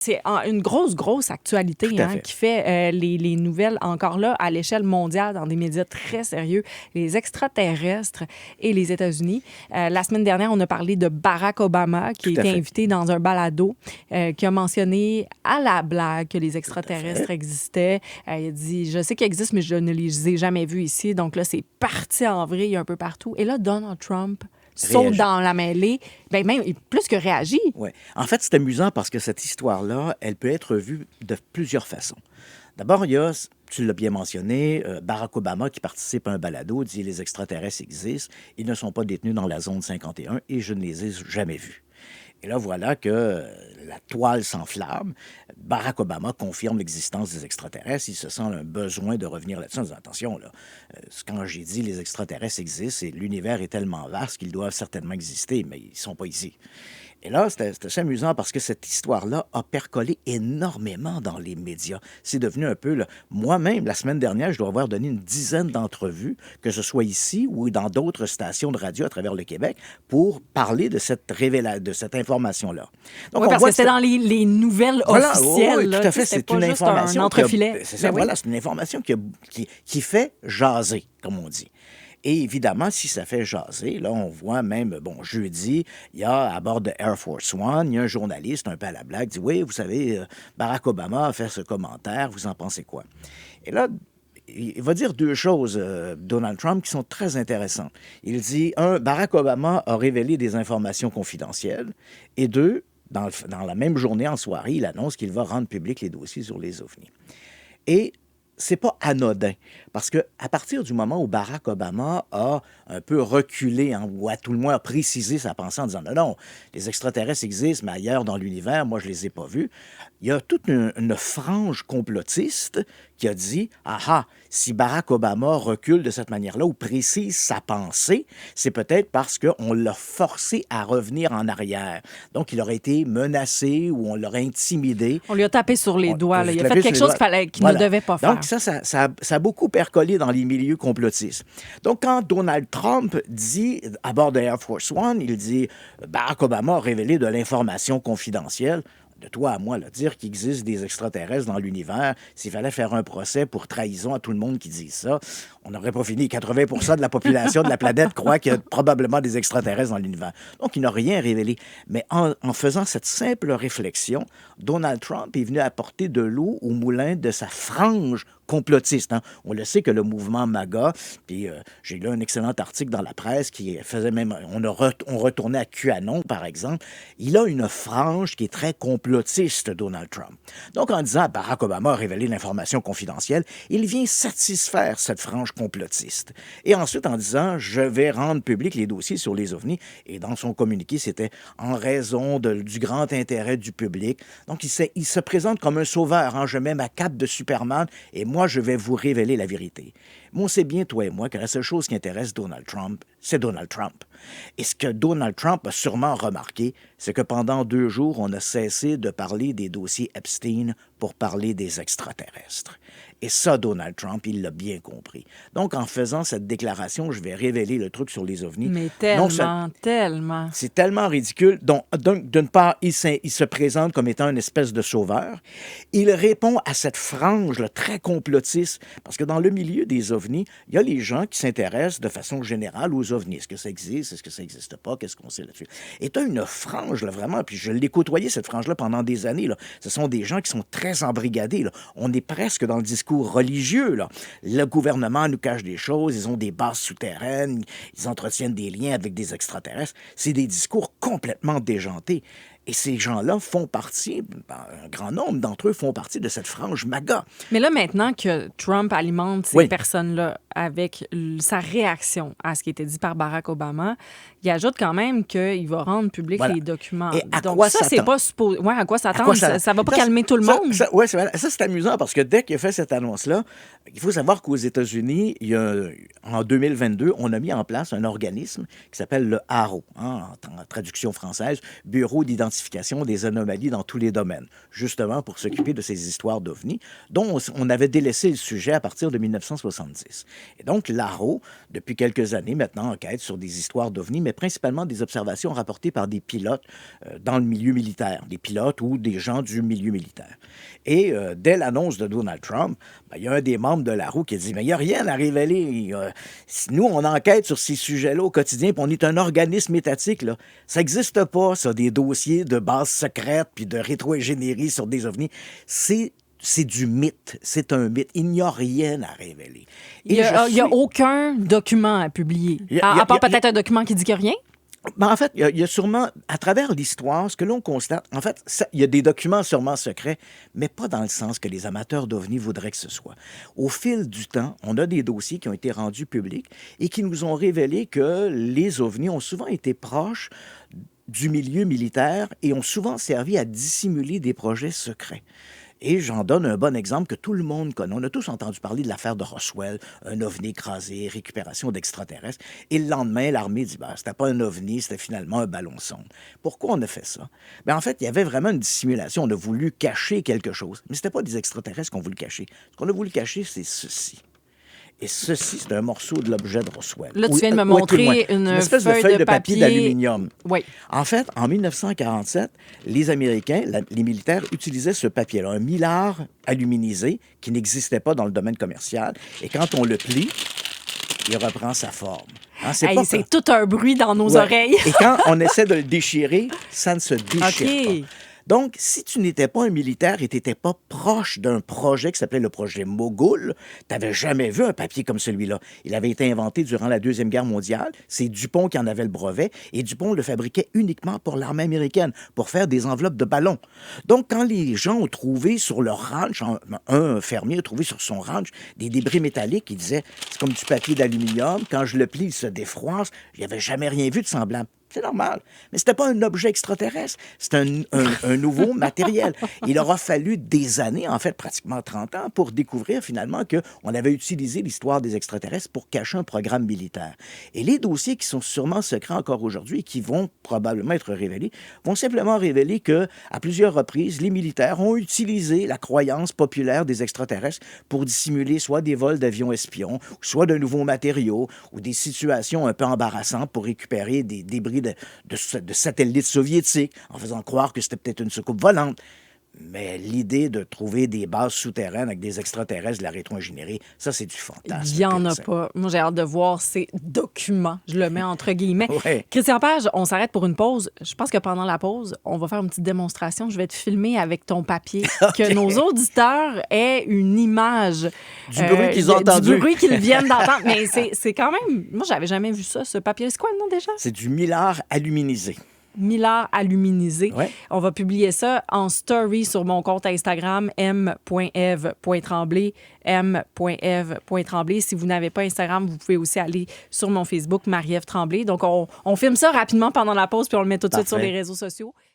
C'est une grosse, grosse actualité Tout à fait. qui fait les nouvelles encore là à l'échelle mondiale dans des médias très sérieux, les extraterrestres et les États-Unis. La semaine dernière, on a parlé de Barack Obama qui Tout a à été fait. invité dans un balado qui a mentionné à la blague que les Tout à fait. extraterrestres existaient. Il a dit, je sais qu'ils existent, mais je ne les ai jamais vus ici. Donc là, c'est parti en vrille un peu partout. Et là, Donald Trump saute Réagit. dans la mêlée, ben même plus que réagit. Ouais. En fait, c'est amusant parce que cette histoire-là, elle peut être vue de plusieurs façons. D'abord, il y a, tu l'as bien mentionné, Barack Obama qui participe à un balado, dit les extraterrestres existent, ils ne sont pas détenus dans la zone 51 et je ne les ai jamais vus. Et là, voilà que la toile s'enflamme. Barack Obama confirme l'existence des extraterrestres. Il se sent un besoin de revenir là-dessus en disant attention, là, quand j'ai dit les extraterrestres existent, et l'univers est tellement vaste qu'ils doivent certainement exister, mais ils ne sont pas ici. Et là, c'était assez amusant parce que cette histoire-là a percolé énormément dans les médias. C'est devenu un peu... Moi-même, la semaine dernière, je dois avoir donné une dizaine d'entrevues, que ce soit ici ou dans d'autres stations de radio à travers le Québec, pour parler de de cette information-là. Donc, Oui, on parce voit que que c'était dans les nouvelles voilà, oui, oui, officielles. tout Là, à fait. c'était C'est pas une juste un information entrefilet. c'est ça, Ben oui. voilà, c'est une information qui fait jaser, comme on dit. Et évidemment, si ça fait jaser, là, on voit même, bon, jeudi, il y a à bord de Air Force One, il y a un journaliste un peu à la blague, dit oui, vous savez, Barack Obama a fait ce commentaire, vous en pensez quoi? Et là, il va dire deux choses, Donald Trump, qui sont très intéressantes. Il dit, un, Barack Obama a révélé des informations confidentielles, et deux, dans la même journée, en soirée, il annonce qu'il va rendre public les dossiers sur les ovnis. Et c'est pas anodin, parce que à partir du moment où Barack Obama a un peu reculé, hein, ou à tout le moins a précisé sa pensée en disant non, non, les extraterrestres existent, mais ailleurs dans l'univers, moi je les ai pas vus, il y a toute une frange complotiste qui a dit ah ah, si Barack Obama recule de cette manière-là ou précise sa pensée, c'est peut-être parce qu'on l'a forcé à revenir en arrière. Donc il aurait été menacé ou on l'aurait intimidé. On lui a tapé sur les doigts. Là. Il a fait Clapé sur quelque les chose doigts. qu'il ne Voilà. devait pas Donc, faire. ça a beaucoup percolé dans les milieux complotistes. Donc, quand Donald Trump dit, à bord de Air Force One, il dit Barack Obama a révélé de l'information confidentielle. De toi à moi, là, dire qu'il existe des extraterrestres dans l'univers, s'il fallait faire un procès pour trahison à tout le monde qui dit ça, on n'aurait pas fini. 80% de la population de la planète croit qu'il y a probablement des extraterrestres dans l'univers. Donc, il n'a rien révélé. Mais en faisant cette simple réflexion, Donald Trump est venu apporter de l'eau au moulin de sa frange complotiste. Hein. On le sait que le mouvement MAGA, puis j'ai lu un excellent article dans la presse qui faisait même... On retournait à QAnon, par exemple. Il a une frange qui est très complotiste, Donald Trump. Donc, en disant Barack Obama a révélé l'information confidentielle, il vient satisfaire cette frange complotiste. Et ensuite, en disant je vais rendre public les dossiers sur les ovnis, et dans son communiqué, c'était en raison du grand intérêt du public. Donc, il se présente comme un sauveur. Hein. Je mets ma cape de Superman et moi, je vais vous révéler la vérité. Mais on sait bien, toi et moi, que la seule chose qui intéresse Donald Trump, c'est Donald Trump. Et ce que Donald Trump a sûrement remarqué, c'est que pendant 2 jours, on a cessé de parler des dossiers Epstein pour parler des extraterrestres. Et ça, Donald Trump, il l'a bien compris. Donc, en faisant cette déclaration, je vais révéler le truc sur les ovnis. Mais Non, tellement. c'est tellement ridicule. Donc, d'une part, il se présente comme étant une espèce de sauveur. Il répond à cette frange là, très complotiste, parce que dans le milieu des ovnis, il y a les gens qui s'intéressent de façon générale aux ovnis. Est-ce que ça existe? Est-ce que ça n'existe pas? Qu'est-ce qu'on sait là-dessus? Et tu as une frange, là, vraiment, puis je l'ai côtoyé, cette frange-là, pendant des années. Là. Ce sont des gens qui sont très embrigadés. Là. On est presque dans le discours religieux. Là. Le gouvernement nous cache des choses, ils ont des bases souterraines, ils entretiennent des liens avec des extraterrestres. C'est des discours complètement déjantés. Et ces gens-là font partie, un grand nombre d'entre eux font partie de cette frange MAGA. Mais là, maintenant que Trump alimente ces Oui. personnes-là avec sa réaction à ce qui était dit par Barack Obama, il ajoute quand même qu'il va rendre public Voilà. les documents. Et à Donc quoi ça, c'est s'attendre? pas supposé... Ouais, à quoi À s'attendre? quoi Ça va pas calmer tout le monde? Oui, ça, c'est amusant parce que dès qu'il a fait cette annonce-là, il faut savoir qu'aux États-Unis, en 2022, on a mis en place un organisme qui s'appelle le HARO, hein, en traduction française, Bureau d'identification l'identification des anomalies dans tous les domaines, justement pour s'occuper de ces histoires d'OVNI, dont on avait délaissé le sujet à partir de 1970. Et donc, l'ARO, depuis quelques années maintenant, enquête sur des histoires d'OVNI, mais principalement des observations rapportées par des pilotes dans le milieu militaire, des pilotes ou des gens du milieu militaire. Et dès l'annonce de Donald Trump, il y a un des membres de l'ARO qui a dit « Mais il n'y a rien à révéler. Nous, on enquête sur ces sujets-là au quotidien, puis on est un organisme étatique. Là. Ça n'existe pas, ça, des dossiers de bases secrètes puis de rétro-ingénierie sur des ovnis. C'est du mythe. C'est un mythe. Il n'y a rien à révéler. Il n'y a aucun document à publier. À part peut-être un document qui dit qu'il n'y a rien? En fait, il y a sûrement, à travers l'histoire, ce que l'on constate, en fait, il y a des documents sûrement secrets, mais pas dans le sens que les amateurs d'OVNI voudraient que ce soit. Au fil du temps, on a des dossiers qui ont été rendus publics et qui nous ont révélé que les OVNI ont souvent été proches du milieu militaire et ont souvent servi à dissimuler des projets secrets. Et j'en donne un bon exemple que tout le monde connaît. On a tous entendu parler de l'affaire de Roswell, un ovni écrasé, récupération d'extraterrestres. Et le lendemain, l'armée dit c'était pas un ovni, c'était finalement un ballon sonde. Pourquoi on a fait ça? En fait, il y avait vraiment une dissimulation. On a voulu cacher quelque chose. Mais c'était pas des extraterrestres qu'on voulait cacher. Ce qu'on a voulu cacher, c'est ceci. Et ceci, c'est un morceau de l'objet de Roswell. Là, tu viens de me montrer une espèce de feuille de papier d'aluminium. Oui. En fait, en 1947, les Américains, les militaires, utilisaient ce papier-là, un mylar aluminisé qui n'existait pas dans le domaine commercial. Et quand on le plie, il reprend sa forme. Hein, c'est tout un bruit dans nos oreilles. Et quand on essaie de le déchirer, ça ne se déchire pas. Donc, si tu n'étais pas un militaire et tu n'étais pas proche d'un projet qui s'appelait le projet Mogul, tu n'avais jamais vu un papier comme celui-là. Il avait été inventé durant la Deuxième Guerre mondiale. C'est Dupont qui en avait le brevet et Dupont le fabriquait uniquement pour l'armée américaine, pour faire des enveloppes de ballons. Donc, quand les gens ont trouvé sur leur ranch, un fermier a trouvé sur son ranch des débris métalliques, il disait « C'est comme du papier d'aluminium. Quand je le plie, il se défroisse. Il n'y avait jamais rien vu de semblable. » C'est normal. Mais ce n'était pas un objet extraterrestre. C'était un nouveau matériel. Il aura fallu des années, en fait pratiquement 30 ans, pour découvrir finalement qu'on avait utilisé l'histoire des extraterrestres pour cacher un programme militaire. Et les dossiers qui sont sûrement secrets encore aujourd'hui et qui vont probablement être révélés, vont simplement révéler qu'à plusieurs reprises, les militaires ont utilisé la croyance populaire des extraterrestres pour dissimuler soit des vols d'avions espions, soit de nouveaux matériaux, ou des situations un peu embarrassantes pour récupérer des débris de satellites soviétiques, en faisant croire que c'était peut-être une soucoupe volante. Mais l'idée de trouver des bases souterraines avec des extraterrestres de la rétro-ingénierie, ça, c'est du fantasme. Il n'y en a pas. Moi, j'ai hâte de voir ces documents. Je le mets entre guillemets. Ouais. Christian Page, on s'arrête pour une pause. Je pense que pendant la pause, on va faire une petite démonstration. Je vais te filmer avec ton papier. Okay. Que nos auditeurs aient une image. Du bruit qu'ils ont entendu. Du bruit qu'ils viennent d'entendre. Mais c'est quand même... Moi, j'avais jamais vu ça, ce papier. C'est quoi le nom déjà? C'est du mylar aluminisé. Mylar aluminisé. Ouais. On va publier ça en story sur mon compte Instagram m.eve.tremblay m.eve.tremblay. Si vous n'avez pas Instagram, vous pouvez aussi aller sur mon Facebook Marie-Ève Tremblay. Donc, on filme ça rapidement pendant la pause puis on le met tout de suite sur les réseaux sociaux.